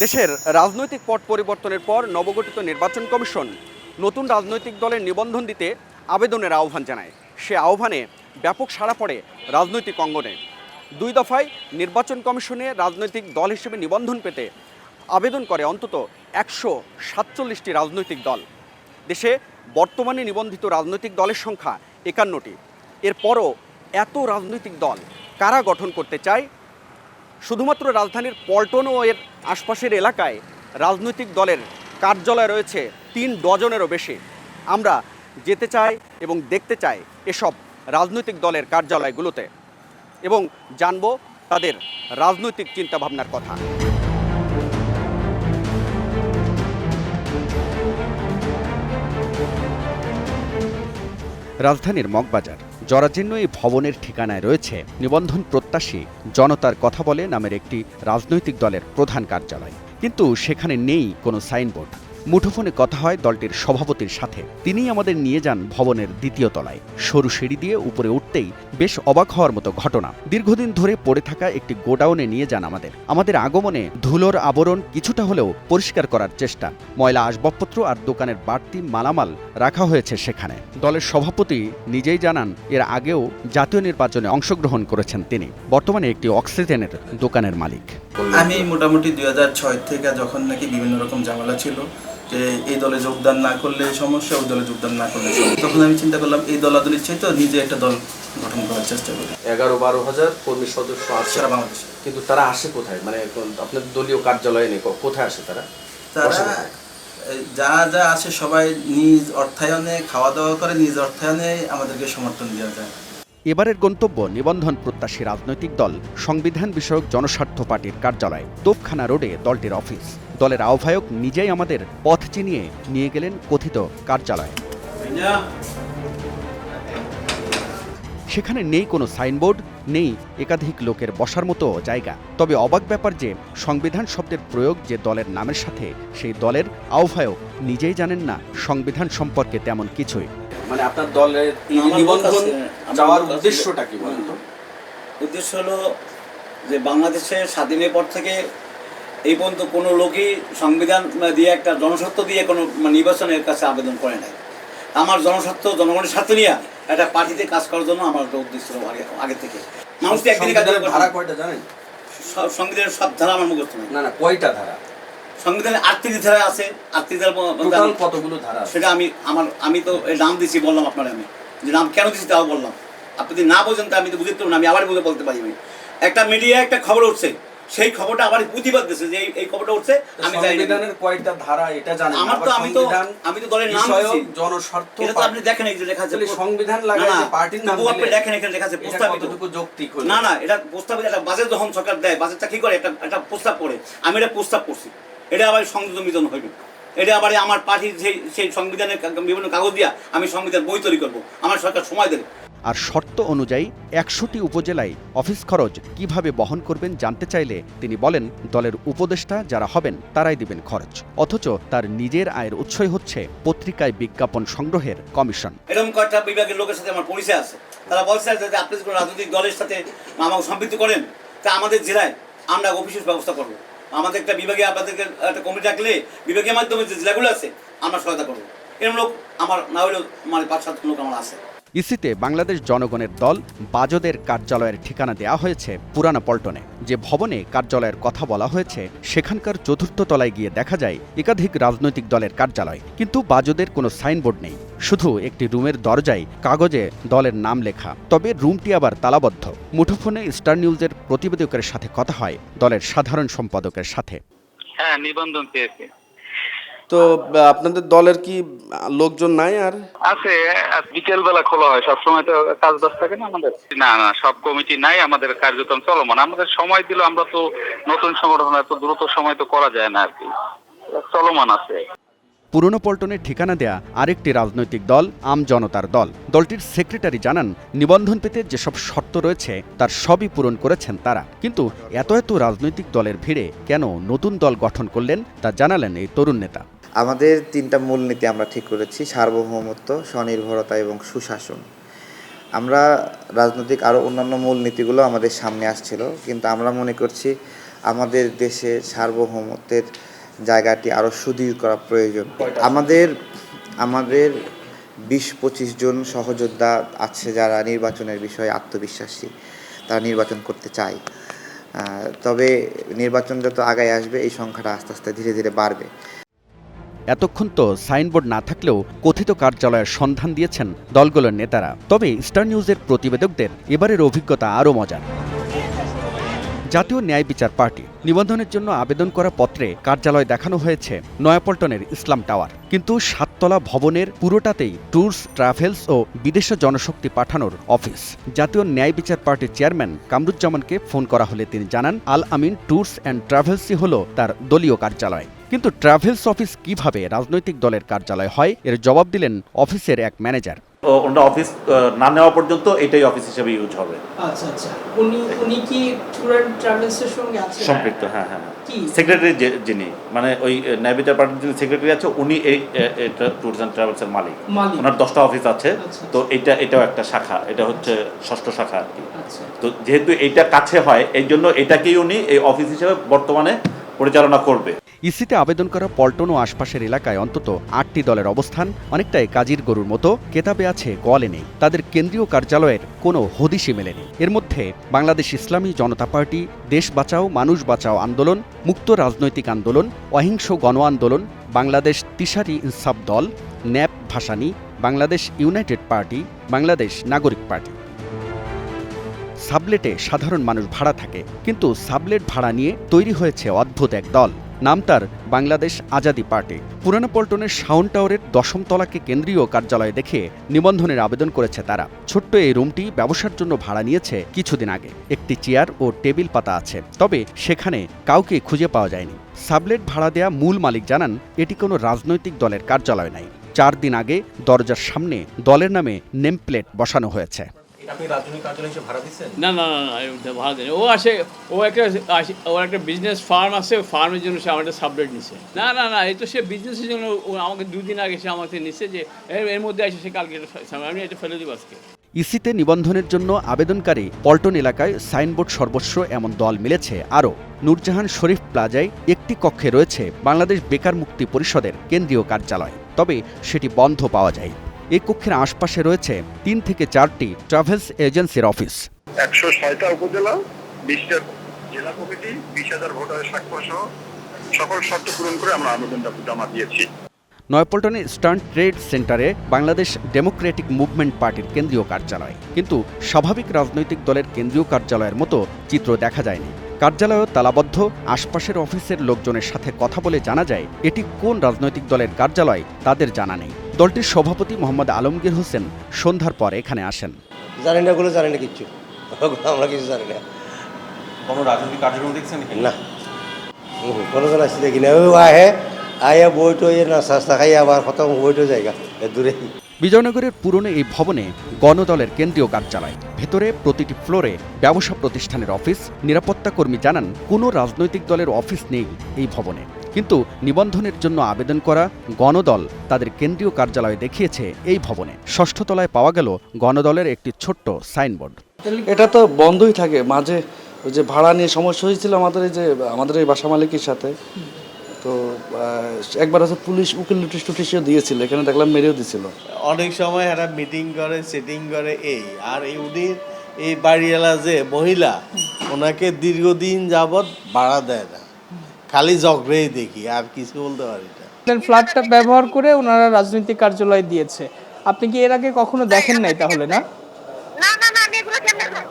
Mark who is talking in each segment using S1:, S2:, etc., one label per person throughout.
S1: দেশের রাজনৈতিক পট পরিবর্তনের পর নবগঠিত নির্বাচন কমিশন নতুন রাজনৈতিক দলের নিবন্ধন দিতে আবেদনের আহ্বান জানায়। সে আহ্বানে ব্যাপক সাড়া পড়ে রাজনৈতিক অঙ্গনে। 2 দফায় নির্বাচন কমিশনে রাজনৈতিক দল হিসেবে নিবন্ধন পেতে আবেদন করে অন্তত 147টি রাজনৈতিক দল। দেশে বর্তমানে নিবন্ধিত রাজনৈতিক দলের সংখ্যা 51টি। এরপরও এত রাজনৈতিক দল কারা গঠন করতে চায়? শুধুমাত্র রাজধানীর পল্টন ও এর আশপাশের এলাকায় রাজনৈতিক দলের কার্যালয় রয়েছে 3 ডজনেরও বেশি। আমরা যেতে চাই এবং দেখতে চাই এসব রাজনৈতিক দলের কার্যালয়গুলোতে এবং জানব তাদের রাজনৈতিক চিন্তাভাবনার কথা। রাজধানীর মগবাজার জরাজীর্ণ এই ভবনের ঠিকানায় রয়েছে নিবন্ধন প্রত্যাশী জনতার কথা বলে নামের একটি রাজনৈতিক দলের প্রধান কার্যালয়। কিন্তু সেখানে নেই কোনো সাইনবোর্ড। মুঠোফোনে কথা হয় দলটির সভাপতির সাথে। তিনিই আমাদের নিয়ে যান ভবনের 2য় তলায়। সরু সিঁড়ি দিয়ে উপরে উঠতেই বেশ অবাক হওয়ার মতো ঘটনা। দীর্ঘদিন ধরে পড়ে থাকা একটি গোডাউনে নিয়ে যান আমাদের আগমনে ধুলোর আবরণ কিছুটা হলেও পরিষ্কার করার চেষ্টা। ময়লা আসবাবপত্র আর দোকানের বাড়তি মালামাল রাখা হয়েছে সেখানে। দলের সভাপতি নিজেই জানান এর আগেও জাতীয় নির্বাচনে অংশগ্রহণ করেছেন তিনি। বর্তমানে একটি অক্সিজেনের দোকানের মালিক।
S2: আমি মোটামুটি 2006 থেকে যখন নাকি বিভিন্ন রকম ঝামেলা ছিল যে এই দলে যোগদান না করলে সমস্যা, ওই দলে যোগদান না করলে সমস্যা, তখন আমি চিন্তা করলাম এই দলাদলির চাইতে নিজে একটা দল গঠন করার চেষ্টা করি।
S3: 11-12 হাজার কর্মী সদস্য আছে
S2: সারা বাংলাদেশে।
S3: কিন্তু তারা আসে কোথায়? মানে আপনার দলীয় কার্যালয়ে নেই, কোথায় আসে তারা?
S2: যা যা আসে সবাই নিজ অর্থায়নে খাওয়া দাওয়া করে, নিজ অর্থায়নে আমাদেরকে সমর্থন দেওয়া যায়।
S1: এবারের গন্তব্য নিবন্ধন প্রত্যাশী রাজনৈতিক দল সংবিধান বিষয়ক জনস্বার্থ পার্টির কার্যালয়। তোপখানা রোডে দলটির অফিস। দলের আহ্বায়ক নিজেই আমাদের পথ চিনিয়ে নিয়ে গেলেন কথিত কার্যালয়ে। সেখানে নেই কোনো সাইনবোর্ড, নেই একাধিক লোকের বসার মতো জায়গা। তবে অবাক ব্যাপার যে সংবিধান শব্দের প্রয়োগ যে দলের নামের সাথে, সেই দলের আহ্বায়ক নিজেই জানেন না সংবিধান সম্পর্কে তেমন কিছুই।
S3: মানে আপনার দলের নিবন্ধন যাওয়ার উদ্দেশ্যটা কি বলেন তো?
S4: উদ্দেশ্য হলো যে বাংলাদেশের স্বাধীনের পর থেকে এই পর্যন্ত কোনো লোকই সংবিধান দিয়ে একটা জনস্বার্থ দিয়ে কোনো নির্বাচনের কাছে আবেদন করে নাই। আমার জনস্বার্থ, জনগণের স্বার্থ নিয়ে একটা পার্টিতে কাজ করার জন্য আমার একটা উদ্দেশ্য আগে থেকে। মানুষ তো একদিনে কাজ করে।
S3: ধারা কয়টা জানেন?
S4: সংবিধানের সব ধারা আমার মুখস্থ নাই।
S3: না, কয়টা ধারা?
S4: সংবিধানে 38 ধারা আছে। 38 ধারা
S3: কতগুলো ধারা?
S4: সেটা আমি তো নাম দিয়েছি, বললাম আপনার আমি যে নাম কেন দিচ্ছি তাও বললাম। আপনি যদি না বোঝেন তো আমি তো বুঝতে পারবো না, আমি আবার বলতে পারি। একটা মিডিয়া একটা খবর উঠছে, সেই খবরটা আবার প্রতিবাদ দিচ্ছে যে এই খবরটা উঠছে। আমি
S3: সংবিধানের কয়টা ধারা এটা জানেন?
S4: আমি তো দলের নাম দিয়েছি
S3: জনস্বার্থ।
S4: এটা তো আপনি দেখেন এই যে লেখা আছে
S3: সংবিধান লাগায় যে পার্টির নাম দিলে
S4: আপনি দেখেন এখানে লেখা আছে প্রস্তাবিত।
S3: কতটুকু যৌক্তিক হলো?
S4: না, এটা প্রস্তাবিত। একটা বাজেট যখন সরকার দেয়, বাজেটটা কি করে একটা প্রস্তাব করে। আমি এটা প্রস্তাব করছি, এটা আবার সংযোজন হইবে। এটা আবার আমার পার্টির সেই সংবিধানের বিভিন্ন কাগজ দিয়া আমি সংবিধান বই তৈরি করবো। আমার সরকার সময় দেবে।
S1: আর শর্ত অনুযায়ী 100টি উপজেলায় অফিস খরচ কিভাবে বহন করবেন জানতে চাইলে তিনি বলেন দলের উপদেষ্টা যারা হবেন তারাই দিবেন খরচ। অথচ তার নিজের আয়ের উৎসই হচ্ছে পত্রিকায় বিজ্ঞাপন সংগ্রহের কমিশন।
S4: এরকম কয়েকটা বিভাগের লোকের সাথে আমার পরিচয় আছে। তারা বলছে যে আপনি কোনো রাজনৈতিক দলের সাথে আমাকে সম্পৃক্ত করেন, তা আমাদের জেলায় আমরা অফিসের ব্যবস্থা করবো। আমাদের একটা বিভাগে আপনাদেরকে একটা কমিটি রাখলে বিভাগের মাধ্যমে যে জেলাগুলো আছে আমরা সহায়তা করবো। এরকম লোক আমার না হলেও মানে 5-7 লোক আমার আছে।
S1: ইসিতে বাংলাদেশ জনগণের দল বাজদের কার্যালয়ের ঠিকানা দেওয়া হয়েছে পুরানা পল্টনে। যে ভবনে কার্যালয়ের কথা বলা হয়েছে সেখানকার 4র্থ তলায় গিয়ে দেখা যায় একাধিক রাজনৈতিক দলের কার্যালয়, কিন্তু বাজদের কোনো সাইনবোর্ড নেই। শুধু একটি রুমের দরজায় কাগজে দলের নাম লেখা। তবে রুমটি আবার তালাবদ্ধ। মুঠোফোনে স্টার নিউজের প্রতিবেদকের সাথে কথা হয় দলের সাধারণ সম্পাদকের সাথে।
S5: হ্যাঁ, নিবন্ধন পেয়েছি।
S3: তো আপনাদের দলের কি লোকজন নাই? আর
S5: আছে, বিকেল বেলা খোলা হয়, সবসময় তো কাজ বাজ থাকে না আমাদের। না, সব কমিটি নাই, আমাদের কার্যক্রম চলমান। আমাদের সময় দিল, আমরা তো নতুন সংগঠন, এত দ্রুত সময় তো করা যায় না আর কি, চলমান আছে।
S1: পুরনো পল্টনের ঠিকানা দেয়া আরেকটি রাজনৈতিক দল আম জনতার দল। দলটির সেক্রেটারি জানান নিবন্ধন পেতে যেসব শর্ত রয়েছে তার সবই পূরণ করেছেন তারা। কিন্তু এত রাজনৈতিক দলের ভিড়ে কেন নতুন দল গঠন করলেন তা জানালেন এই তরুণ নেতা।
S6: আমাদের 3টা মূলনীতি আমরা ঠিক করেছি: সার্বভৌমত্ব, স্বনির্ভরতা এবং সুশাসন। আমরা রাজনৈতিক আরও অন্যান্য মূলনীতিগুলো আমাদের সামনে আসছিল, কিন্তু আমরা মনে করছি আমাদের দেশের সার্বভৌমত্বের জায়গাটি আরও সুদৃঢ় করা প্রয়োজন। আমাদের 20-25 জন সহযোদ্ধা আছে যারা নির্বাচনের বিষয়ে আত্মবিশ্বাসী, তারা নির্বাচন করতে চায়। তবে নির্বাচন যত আগায় আসবে এই সংখ্যাটা আস্তে আস্তে ধীরে ধীরে বাড়বে।
S1: এতক্ষণ তো সাইনবোর্ড না থাকলেও কথিত কার্যালয়ের সন্ধান দিয়েছেন দলগুলোর নেতারা। তবে স্টার নিউজের প্রতিবেদকদের এবারের অভিজ্ঞতা আরও মজার। জাতীয় ন্যায় বিচার পার্টি নিবন্ধনের জন্য আবেদন করা পত্রে কার্যালয় দেখানো হয়েছে নয়াপল্টনের ইসলাম টাওয়ার, কিন্তু 7তলা ভবনের পুরোটাতেই ট্যুরস, ট্রাভেলস ও বিদেশ জনশক্তি পাঠানোর অফিস। জাতীয় ন্যায় বিচার পার্টির চেয়ারম্যান কামরুজ্জামানকে ফোন করা হলে তিনি জানান, আল আমিন ট্যুরস অ্যান্ড ট্রাভেলসই হল তার দলীয় কার্যালয়। কিন্তু ট্রাভেলস অফিস কিভাবে রাজনৈতিক দলের কার্যালয় হয়, এর জবাব দিলেন অফিসের এক ম্যানেজার।
S7: ওটা অফিস না নেওয়া পর্যন্ত এটাই অফিস হিসেবে ইউজ হবে।
S8: আচ্ছা আচ্ছা, উনি কি ট্যুর অ্যান্ড ট্রাভেলসের সঙ্গে আছে
S7: সম্পৃক্ত? হ্যাঁ হ্যাঁ, সেক্রেটারি যিনি, মানে ওই ন্যায় বিচার পার্টির যিনি সেক্রেটারি আছে উনি এই ট্যুরস অ্যান্ড ট্রাভেলসের মালিক। ওনার 10টা অফিস আছে। তো এটাও একটা শাখা, এটা হচ্ছে 6ষ্ঠ শাখা আর কি। তো যেহেতু এইটা কাছে হয় এই জন্য এটাকেই উনি এই অফিস হিসেবে বর্তমানে পরিচালনা করবে।
S1: ইসিতে আবেদন করা পল্টন ও আশপাশের এলাকায় অন্তত 8টি দলের অবস্থান অনেকটাই কাজীর গরুর মতো, কেতাবে আছে গলে নেই। তাদের কেন্দ্রীয় কার্যালয়ের কোনো হদিশই মেলেনি। এর মধ্যে বাংলাদেশ ইসলামী জনতা পার্টি, দেশ বাঁচাও মানুষ বাঁচাও আন্দোলন, মুক্ত রাজনৈতিক আন্দোলন, অহিংস গণ আন্দোলন, বাংলাদেশ তিশারি ইনসাফ দল, NAP Bhashani, Bangladesh united party, Bangladesh Nagorik party. সাবলেটে সাধারণ মানুষ ভাড়া থাকে, কিন্তু সাবলেট ভাড়া নিয়ে তৈরি হয়েছে অদ্ভুত এক দল। নাম তার বাংলাদেশ আজাদি পার্টি। পুরানো পল্টনের শাওন টাওয়ারের 10ম তলাকে কেন্দ্রীয় কার্যালয়ে দেখে নিবন্ধনের আবেদন করেছে তারা। ছোট্ট এই রুমটি ব্যবসার জন্য ভাড়া নিয়েছে কিছুদিন আগে। একটি চেয়ার ও টেবিল পাতা আছে, তবে সেখানে কাউকে খুঁজে পাওয়া যায়নি। সাবলেট ভাড়া দেয়া মূল মালিক জানান, এটি কোনো রাজনৈতিক দলের কার্যালয় নাই। 4 দিন আগে দরজার সামনে দলের নামে নেমপ্লেট বসানো হয়েছে।
S3: আপনি রাজনৈতিক কার্যালয় হিসেবে ভাড়া দিচ্ছেন?
S9: না না না না, ভাড়া দেয়নি। ওর একটা বিজনেস ফার্ম আছে, ফার্মের জন্য সে আমার একটা সাবলেট নিছে। না না না, এই তো সে বিজনেসের জন্য আমাকে 2 দিন আগে সে আমাকে নিচ্ছে যে এর মধ্যে আসে সে কালকে আমি এটা ফেলে দিব আজকে।
S1: ইসিতে নিবন্ধনের জন্য আবেদনকারী পল্টন এলাকায় সাইনবোর্ড সর্বস্ব এমন দল মিলেছে আরও। নূরজাহান শরীফ প্লাজায় একটি কক্ষে রয়েছে বাংলাদেশ বেকার মুক্তি পরিষদের কেন্দ্রীয় কার্যালয়, তবে সেটি বন্ধ পাওয়া যায়। এই কক্ষের আশপাশে রয়েছে 3 থেকে 4টি ট্রাভেলস এজেন্সির অফিস।
S10: 106টা উপজেলা, 20টা জেলা কমিটি, 20,000 ভোটারের স্বাক্ষর সকল শর্ত পূরণ করে আমরা আবেদনটা জমা দিয়েছি।
S1: নয়াপল্টনের স্টার্ন ট্রেড সেন্টারে বাংলাদেশ ডেমোক্রেটিক মুভমেন্ট পার্টির কেন্দ্রীয় কার্যালয়, কিন্তু স্বাভাবিক রাজনৈতিক দলের কেন্দ্রীয় কার্যালয়ের মতো চিত্র দেখা যায়নি। কার্যালয়ও তালাবদ্ধ। আশপাশের অফিসের লোকজনের সাথে কথা বলে জানা যায় এটি কোন রাজনৈতিক দলের কার্যালয় তাদের জানা নেই। দলটির সভাপতি মোহাম্মদ আলমগীর হোসেন সন্ধ্যার পর এখানে আসেন।
S11: জানি না, কিচ্ছু আমরা কিছু জানি না।
S3: কোনো রাজনৈতিক কার্যক্রম দেখছেন
S11: না, কোনো জন আসি দেখি না। আয়া বইটো না সাস্তা খাই আবার খতম বইটো জায়গা দূরে।
S1: বিজয়নগরের পুরনো এই ভবনে গণদলের কেন্দ্রীয় কার্যালয়। ভেতরে প্রতিটি ফ্লোরে ব্যবসা প্রতিষ্ঠানের অফিস। নিরাপত্তা কর্মী জানান, কোনো রাজনৈতিক দলের অফিস নেই এই ভবনে, কিন্তু নিবন্ধনের জন্য আবেদন করা গণদল তাদের কেন্দ্রীয় কার্যালয় দেখিয়েছে এই ভবনে। 6ষ্ঠ তলায় পাওয়া গেল গণদলের একটি ছোট্ট সাইনবোর্ড।
S12: এটা তো বন্ধই থাকে, মাঝে যে ভাড়া নিয়ে সমস্যা হয়েছিল আমাদের এই বাসা মালিকের সাথে। তো একবার হচ্ছে পুলিশ উকিল টুটিশও দিয়েছিল, এখানে দেখলাম মেরেও দিয়েছিল।
S11: অনেক সময় এরা মিটিং করে, সেটিং করে আর এই বাড়িওয়ালা যে মহিলা, ওনাকে দীর্ঘদিন যাবৎ ভাড়া দেয় না, খালি ঝগড়াই দেখি, আর কিছু বলতে পারি না।
S8: ফ্ল্যাটটা ব্যবহার করে ওনারা রাজনৈতিক কার্যালয় দিয়েছে। আপনি কি এর আগে কখনো দেখেন নাই তাহলে? না
S13: না না না, আমি এগুলো কেমনে খাবো?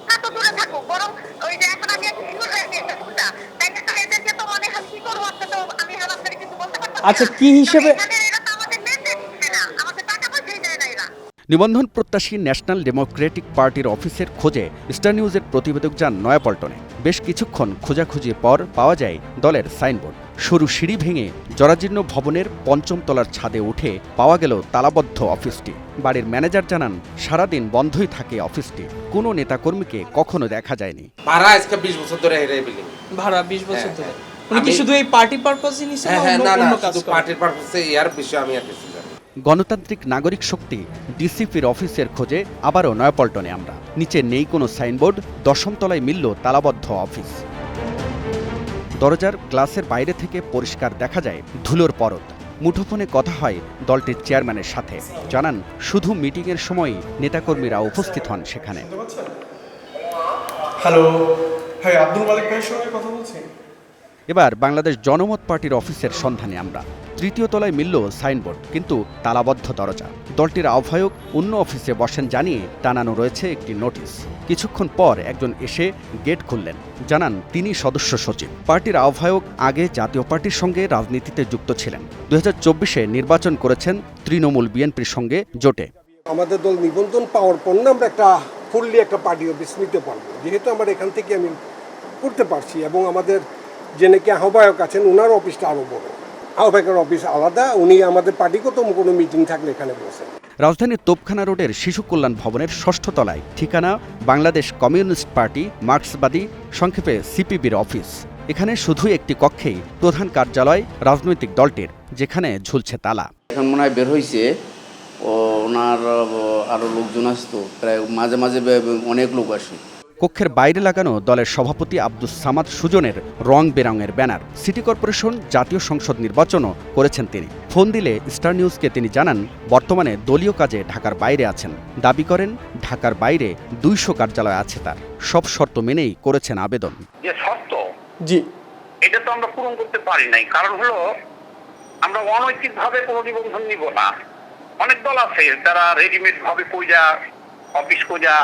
S13: না তো দূরে থাকো, বরং ওই যে এখন আমি একটু শিওর হয়ে গেছি কোনটা, তাই না? এদেরকে তো মনে হয় কি করবো, আপনি তো আমি হারাম করে কিছু বলতে পারতাম না।
S8: আচ্ছা, কি হিসেবে
S13: এরা তো আমাদের ম্যান্ডেট দিচ্ছে না, আমাদের টাকা পয়সাই দেয় না এরা।
S1: নিবন্ধন প্রত্যাশী ন্যাশনাল ডেমোক্রেটিক পার্টির অফিসের খোঁজে স্টার নিউজের প্রতিবেদক যান নয়াপল্টনে। বেশ কিছুক্ষণ খোঁজাখুঁজির পর পাওয়া যায় দলের সাইনবোর্ড। সরু সিঁড়ি ভেঙে জরাজীর্ণ ভবনের 5ম তলার ছাদে উঠে পাওয়া গেল তালাবদ্ধ অফিসটি। বাড়ির ম্যানেজার জানান, সারাদিন বন্ধই থাকে অফিসটি, কোনো নেতাকর্মীকে কখনো দেখা যায়নি।
S3: ভাড়া আজকে 20 বছর ধরে এই বিল্ডিং
S8: ভাড়া 20 বছর ধরে। উনি কি শুধু এই পার্টি পারপাসই নিছেন?
S3: না না, শুধু পার্টির পারপাসে, এর বিষয়ে আমি আর কিছু জানি।
S1: গণতান্ত্রিক নাগরিক শক্তি ডিসিপির অফিসের খোঁজে আবারও নয়াপল্টনে আমরা। নিচে নেই কোনো সাইনবোর্ড, 10ম তলায় মিলল তালাবদ্ধ অফিস। দরজার গ্লাসের বাইরে থেকে পরিষ্কার দেখা যায় ধুলোর পরত। মুঠোফোনে কথা হয় দলটির চেয়ারম্যানের সাথে, জানান শুধু মিটিংয়ের সময়ই নেতাকর্মীরা উপস্থিত হন সেখানে।
S14: হ্যালো, হ্যাঁ আব্দুল মালিক ভাইয়ের সঙ্গে কথা বলছি।
S1: এবার বাংলাদেশ জনমত পার্টির অফিসের সন্ধানে আমরা। 3য় তলায় মিলল সাইনবোর্ড, কিন্তু তালাবদ্ধ দরজা। দলটির আহ্বায়ক অন্য অফিসে বসেন জানিয়ে টানানো রয়েছে একটি নোটিশ। কিছুক্ষণ পর একজন এসে গেট খুললেন, জানান তিনি সদস্য সচিব। পার্টির আহ্বায়ক আগে জাতীয় পার্টির সঙ্গে রাজনীতিতে যুক্ত ছিলেন। 2024-এ নির্বাচন করেছেন তৃণমূল বিএনপির সঙ্গে জোটে।
S14: আমাদের দল নিবন্ধন পাওয়ার পর না আমরা একটা ফুললি একটা পার্টি অফিস নিতে পারবো, যেহেতু আমরা এখান থেকে আমি করতে পারছি, এবং আমাদের যে নাকি আহ্বায়ক আছেন ওনার অফিসটা আরও বড়। আহ্বায়কের অফিস আলাদা, উনি আমাদের পার্টিগত কোনো মিটিং থাকলে এখানে বসেন।
S1: রাজধানীর তোপখানা রোডের শিশু কল্যাণ ভবনের 6ষ্ঠ তলায়, ঠিকানা বাংলাদেশ কমিউনিস্ট পার্টি, মার্ক্সবাদী, সংক্ষেপে সিপিবির অফিস। এখানে শুধু একটি কক্ষেই প্রধান কার্যালয় রাজনৈতিক দলটির, যেখানে ঝুলছে তালা।
S3: এখন মনে হয় বের হয়েছে, ওনার আরও লোকজন আসতো, প্রায় মাঝে মাঝে অনেক লোক আসে।
S1: কক্ষের বাইরে লাগানো দলের সভাপতি আব্দুস সামাদ সুজনের রং বেরঙের ব্যানার। সিটি কর্পোরেশন, জাতীয় সংসদ নির্বাচনও করেছেন তিনি। ফোন দিলে স্টার নিউজকে তিনি জানান বর্তমানে দলীয় কাজে ঢাকার বাইরে আছেন। দাবি করেন ঢাকার বাইরে 200 কার্যালয় আছে তার। সব শর্ত মেনেই করেছেন আবেদন।
S5: যে শর্ত,
S14: জি,
S5: এটা তো আমরা পূরণ করতে পারি নাই। কারণ হলো আমরা অনৈতিকভাবে কোনো নিবন্ধন নিব না। অনেক দল আছে তারা রেডিমেড ভাবে অফিস খোঁজা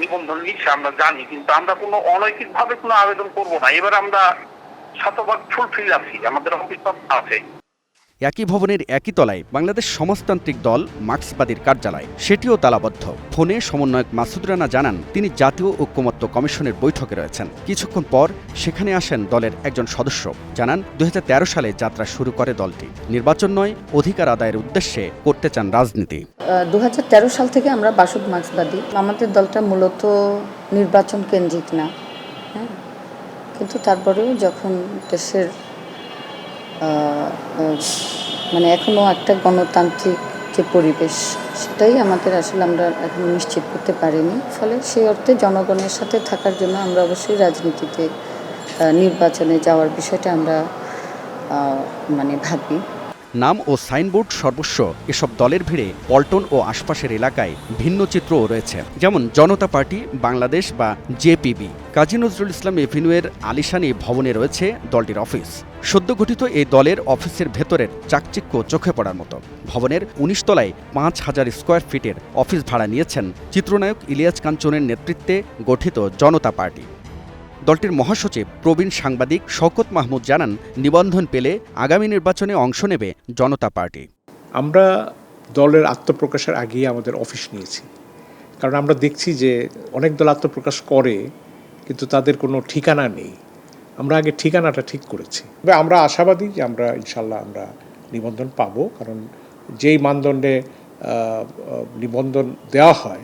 S5: নিবন্ধন নিচ্ছে, আমরা জানি, কিন্তু আমরা কোনো অনৈতিক ভাবে কোনো আবেদন করব না। এবার আমরা শতভাগ ফুলফিল আছি, আমাদের অফিস আছে।
S1: একই ভবনের একই তলায় বাংলাদেশ সমাজতান্ত্রিক দল মার্ক্সবাদীর কার্যালয়, সেটিও তালাবদ্ধ। ফোনে সমন্বয়ক মাসুদ রানা জানান তিনি জাতীয় ঐক্যমত্য কমিশনের বৈঠকে রয়েছেন। কিছুক্ষণ পর সেখানে আসেন দলের একজন সদস্য, জানান 2013 সালে যাত্রা শুরু করে দলটি। নির্বাচন নয়, অধিকার আদায়ের উদ্দেশ্যে করতে চান রাজনীতি।
S15: 2013 সাল থেকে আমরা বাসদ মার্ক্সবাদী। আমাদের দলটা মূলত নির্বাচন কেন্দ্রিক না, হ্যাঁ, কিন্তু তারপরেও যখন দেশের মানে এখনও একটা গণতান্ত্রিক যে পরিবেশ, সেটাই আমাদের আসলে আমরা এখন নিশ্চিত করতে পারিনি। ফলে সেই অর্থে জনগণের সাথে থাকার জন্য আমরা অবশ্যই রাজনীতিতে নির্বাচনে যাওয়ার বিষয়টা আমরা মানে ভাবি।
S1: নাম ও সাইনবোর্ড সর্বস্ব এসব দলের ভিড়ে পল্টন ও আশপাশের এলাকায় ভিন্ন চিত্রও রয়েছে, যেমন জনতা পার্টি বাংলাদেশ বা জেপিবি। কাজী নজরুল ইসলাম এভিনিউয়ের আলিশানি ভবনে রয়েছে দলটির অফিস। সদ্য গঠিত এই দলের অফিসের ভেতরের চাকচিক্য চোখে পড়ার মতো। ভবনের 19 তলায় 5000 স্কোয়ার ফিটের অফিস ভাড়া নিয়েছেন চিত্রনায়ক ইলিয়াস কাঞ্চনের নেতৃত্বে গঠিত জনতা পার্টি। দলটির মহাসচিব প্রবীণ সাংবাদিক শওকত মাহমুদ জানান নিবন্ধন পেলে আগামী নির্বাচনে অংশ নেবে জনতা পার্টি।
S16: আমরা দলের আত্মপ্রকাশের আগেই আমাদের অফিস নিয়েছি, কারণ আমরা দেখছি যে অনেক দল আত্মপ্রকাশ করে কিন্তু তাদের কোনো ঠিকানা নেই। আমরা আগে ঠিকানাটা ঠিক করেছি। তবে আমরা আশাবাদী যে আমরা ইনশাল্লাহ আমরা নিবন্ধন পাবো, কারণ যেই মানদণ্ডে নিবন্ধন দেওয়া হয়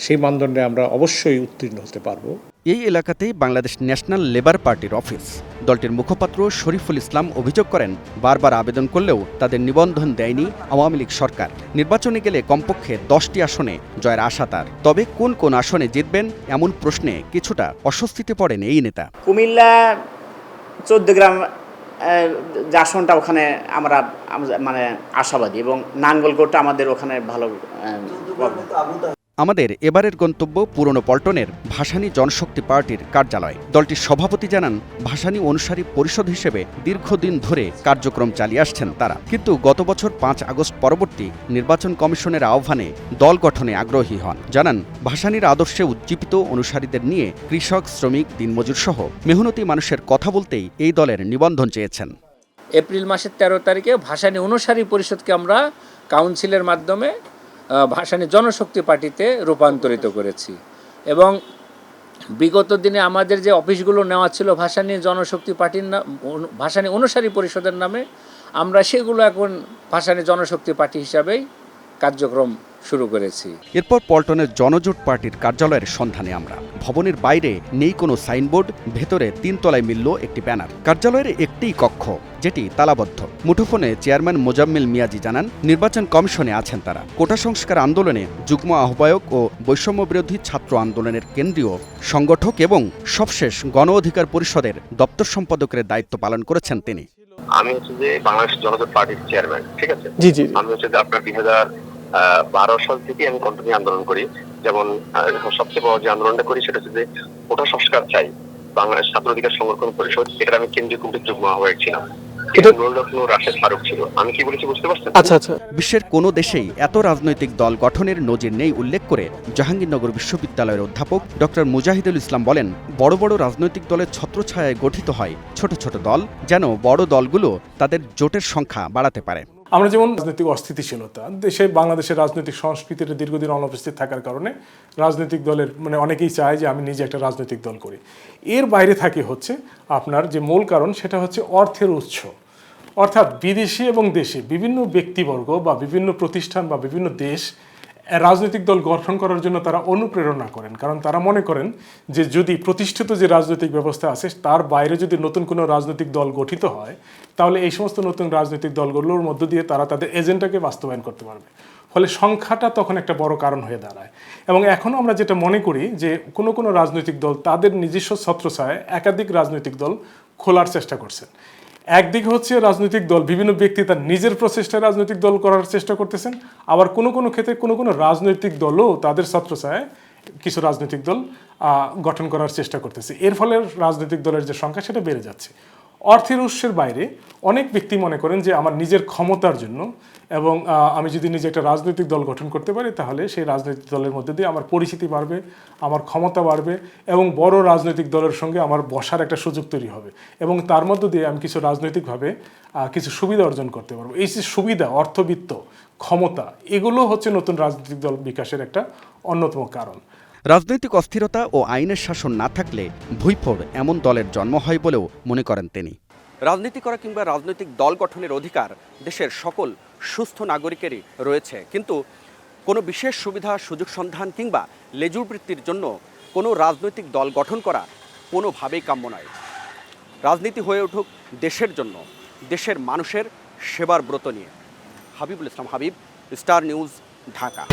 S16: সেই মানদণ্ডে আমরা অবশ্যই উত্তীর্ণ হতে পারবো।
S1: এই এলাকাতেই বাংলাদেশ ন্যাশনাল লেবার পার্টির অফিস। দলটির মুখপাত্র শরীফুল ইসলাম অভিযোগ করেন বারবার আবেদন করলেও তাদের নিবন্ধন দেয়নি আওয়ামী লীগ সরকার। নির্বাচনে গেলে কমপক্ষে 10টি আসনে জয়ের আশা তার। তবে কোন কোন আসনে জিতবেন এমন প্রশ্নে কিছুটা অস্বস্তিতে পড়েন এই নেতা।
S17: কুমিল্লা 14 গ্রাম যে আসনটা, ওখানে আমরা মানে আশাবাদী, এবং নাঙ্গলকোটটা আমাদের ওখানে ভালো।
S1: আমাদের এবারের গন্তব্য পুরনো পল্টনের ভাসানী জনশক্তি পার্টির কার্যালয়। দলটির সভাপতি জানান ভাসানী অনুসারী পরিষদ হিসেবে দীর্ঘদিন ধরে কার্যক্রম চালিয়ে আসছেন তারা, কিন্তু গত বছর 5 আগস্ট পরবর্তী নির্বাচন কমিশনের আহ্বানে দল গঠনে আগ্রহী হন। জানান ভাসানীর আদর্শে উজ্জীবিত অনুসারীদের নিয়ে কৃষক, শ্রমিক, দিনমজুর সহ মেহনতি মানুষের কথা বলতেই এই দলের নিবন্ধন চেয়েছেন।
S18: এপ্রিল মাসের 13 তারিখে ভাসানী অনুসারী পরিষদকে আমরা কাউন্সিলের মাধ্যমে ভাসানী জনশক্তি পার্টিতে রূপান্তরিত করেছি, এবং বিগত দিনে আমাদের যে অফিসগুলো নেওয়া ছিল ভাসানী জনশক্তি পার্টির ভাসানী অনুসারী পরিষদের নামে, আমরা সেগুলো এখন ভাসানী জনশক্তি পার্টি হিসাবেই কার্যক্রম শুরু করেছি।
S1: এরপর পল্টনের জনজোট পার্টির কার্যালয়ের সন্ধানে আমরা। ভবনের বাইরে নেই কোনো সাইনবোর্ড, ভেতরে 3 তলায় মিলল একটি ব্যানার। কার্যালয়ের একটিই কক্ষ, যেটি তালাবদ্ধ। মুঠোফোনে চেয়ারম্যান মোজাম্মেল মিয়াজি জানান, নির্বাচন কমিশনে আছেন তারা। কোটা সংস্কার আন্দোলনে যুগ্ম আহ্বায়ক ও বৈষম্য বিরোধী ছাত্র আন্দোলনের কেন্দ্রীয় সংগঠক এবং সবশেষ গণ অধিকার পরিষদের দপ্তর সম্পাদকের দায়িত্ব পালন করেছেন তিনি।
S10: আমি হচ্ছে যে বাংলাদেশ জনজোট পার্টির চেয়ারম্যান, ঠিক আছে?
S8: জি জি।
S10: আমি হচ্ছে যে আপনার 2012 সাল থেকে আমি কন্টিনিউ আন্দোলন করি। যেমন সবচেয়ে বড় যে আন্দোলনটা করি সেটা হচ্ছে যে কোটা সংস্কার চাই, বাংলাদেশ ছাত্র অধিকার সংরক্ষণ পরিষদ, এটা আমি কেন্দ্রীয় কমিটির যুগ্ম আহ্বায়ক ছিলাম। রাশেদ ফারুক ছিল। আমি কি বলেছি বুঝতে পারছেন?
S8: আচ্ছা আচ্ছা।
S1: বিশ্বের কোনো দেশেই এত রাজনৈতিক দল গঠনের নজির নেই উল্লেখ করে জাহাঙ্গীরনগর বিশ্ববিদ্যালয়ের অধ্যাপক ডক্টর মুজাহিদুল ইসলাম বলেন, বড় বড় রাজনৈতিক দলের ছত্রছায়ায় গঠিত হয় ছোট ছোট দল, যেন বড় দলগুলো তাদের জোটের সংখ্যা বাড়াতে পারে।
S19: আমরা যেমন রাজনৈতিক অস্থিতিশীলতা দেশে, বাংলাদেশের রাজনৈতিক সংস্কৃতির দীর্ঘদিন অনুপস্থিত থাকার কারণে রাজনৈতিক দলের অনেকেই চায় যে আমি নিজে একটা রাজনৈতিক দল করি। এর বাইরে থাকে হচ্ছে আপনার যে মূল কারণ, সেটা হচ্ছে অর্থের উৎস। অর্থাৎ বিদেশি এবং দেশে বিভিন্ন ব্যক্তিবর্গ বা বিভিন্ন প্রতিষ্ঠান বা বিভিন্ন দেশ রাজনৈতিক দল গঠন করার জন্য তারা অনুপ্রেরণা করেন, কারণ তারা মনে করেন যে যদি প্রতিষ্ঠিত যে রাজনৈতিক ব্যবস্থা আছে তার বাইরে যদি নতুন কোনো রাজনৈতিক দল গঠিত হয়, তাহলে এই সমস্ত নতুন রাজনৈতিক দলগুলোর মধ্য দিয়ে তারা তাদের এজেন্ডাকে বাস্তবায়ন করতে পারবে। ফলে সংখ্যাটা তখন একটা বড় কারণ হয়ে দাঁড়ায়। এবং এখনও আমরা যেটা মনে করি যে কোনো রাজনৈতিক দল তাদের নিজস্ব ছত্রছায়ায় একাধিক রাজনৈতিক দল খোলার চেষ্টা করছেন। একদিকে হচ্ছে রাজনৈতিক দল, বিভিন্ন ব্যক্তি তার নিজের প্রচেষ্টায় রাজনৈতিক দল করার চেষ্টা করতেছেন, আবার কোনো ক্ষেত্রে কোনো রাজনৈতিক দলও তাদের ছত্রছায়ায় কিছু রাজনৈতিক দল গঠন করার চেষ্টা করতেছে। এর ফলে রাজনৈতিক দলের যে সংখ্যা সেটা বেড়ে যাচ্ছে। অর্থের উৎসের বাইরে অনেক ব্যক্তি মনে করেন যে আমার নিজের ক্ষমতার জন্য এবং আমি যদি নিজে একটা রাজনৈতিক দল গঠন করতে পারি, তাহলে সেই রাজনৈতিক দলের মধ্যে দিয়ে আমার পরিচিতি বাড়বে, আমার ক্ষমতা বাড়বে এবং বড় রাজনৈতিক দলের সঙ্গে আমার বসার একটা সুযোগ তৈরি হবে এবং তার মধ্য দিয়ে আমি কিছু রাজনৈতিকভাবে কিছু সুবিধা অর্জন করতে পারবো। এই যে সুবিধা, অর্থবিত্ত, ক্ষমতা, এগুলো হচ্ছে নতুন রাজনৈতিক দল বিকাশের একটা অন্যতম কারণ।
S1: রাজনৈতিক অস্থিরতা ও আইনের শাসন না থাকলে ভুইফোড় এমন দলের জন্ম হয় বলেও মনে করেন তিনি। রাজনীতি করা কিংবা রাজনৈতিক দল গঠনের অধিকার দেশের সকল সুস্থ নাগরিকেরই রয়েছে, কিন্তু কোনো বিশেষ সুবিধা, সুযোগ সন্ধান কিংবা লেজুর বৃত্তির জন্য কোনো রাজনৈতিক দল গঠন করা কোনোভাবেই কাম্য নয়। রাজনীতি হয়ে উঠুক দেশের জন্য, দেশের মানুষের সেবার ব্রত নিয়ে। হাবিবুল ইসলাম হাবিব, স্টার নিউজ, ঢাকা।